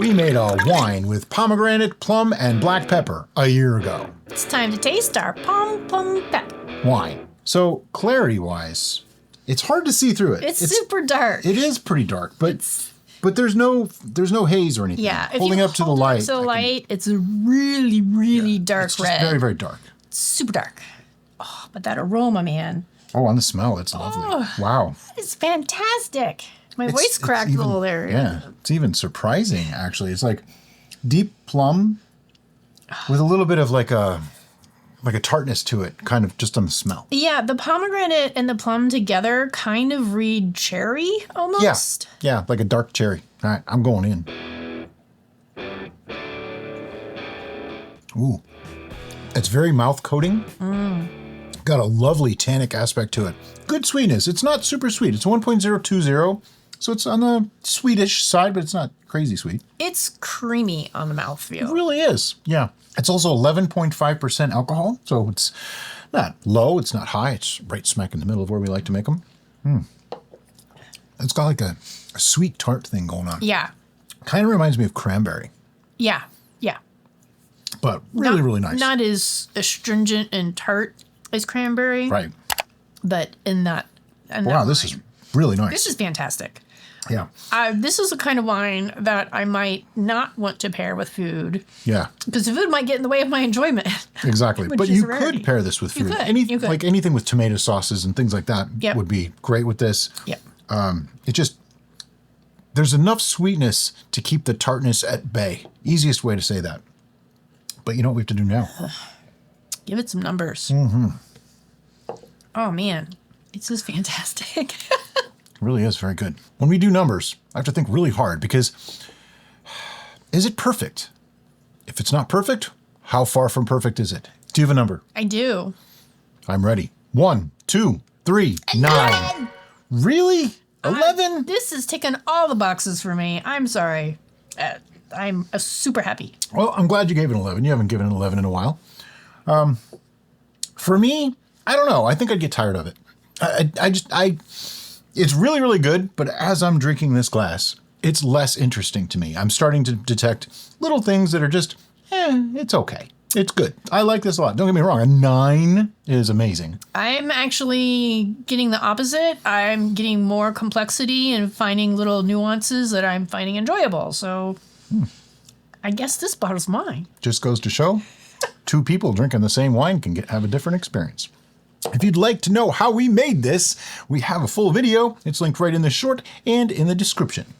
We made a wine with pomegranate, plum, and black pepper a year ago. It's time to taste our Pom Plum Pep. Wine. So clarity-wise, it's hard to see through it. It's super dark. It is pretty dark, but there's no haze or anything. Yeah, if holding you up to the hold it up light. to the light, it's a really dark it's just red. very, very dark. Super dark. Oh, but that aroma, man. Oh, on the smell, it's lovely. Oh. Wow. It's fantastic. My voice cracked a little there. Yeah, it's even surprising, actually. It's like deep plum with a little bit of like a tartness to it, kind of just on the smell. Yeah, the pomegranate and the plum together kind of read cherry almost. Yeah, like a dark cherry. All right, I'm going in. Ooh, it's very mouth coating. Got a lovely tannic aspect to it. Good sweetness. It's not super sweet. It's 1.020, so it's on the sweetish side, but it's not crazy sweet. It's creamy on the mouthfeel. It really is, yeah. It's also 11.5% alcohol, so it's not low, it's not high. It's right smack in the middle of where we like to make them. It's got like a sweet tart thing going on. Yeah. Kind of reminds me of cranberry, Yeah. but really nice. Not as astringent and tart as cranberry. Right. But in that Wow, this is really nice. This is fantastic. Yeah. This is the kind of wine that I might not want to pair with food. Yeah. Because the food might get in the way of my enjoyment. Exactly. But you could pair this with food. You could. Like anything with tomato sauces and things like that would be great with this. Yep. It just, there's enough sweetness to keep the tartness at bay. Easiest way to say that. But you know what we have to do now? Give it some numbers. Oh, man. It's just fantastic. It really is very good. When we do numbers, I have to think really hard because is it perfect? If it's not perfect, how far from perfect is it? Do you have a number? I do. I'm ready. 1, 2, 3, 9. Really? 11? This is ticking all the boxes for me. I'm sorry. I'm super happy. Well, I'm glad you gave it 11. You haven't given it 11 in a while. For me, I don't know. I think I'd get tired of it. It's really good, but as I'm drinking this glass, it's less interesting to me. I'm starting to detect little things that are just, it's okay. It's good. I like this a lot. Don't get me wrong. A 9 is amazing. I'm actually getting the opposite. I'm getting more complexity and finding little nuances that I'm finding enjoyable. So I guess this bottle's mine. Just goes to show, two people drinking the same wine can have a different experience. If you'd like to know how we made this, we have a full video. It's linked right in the short and in the description.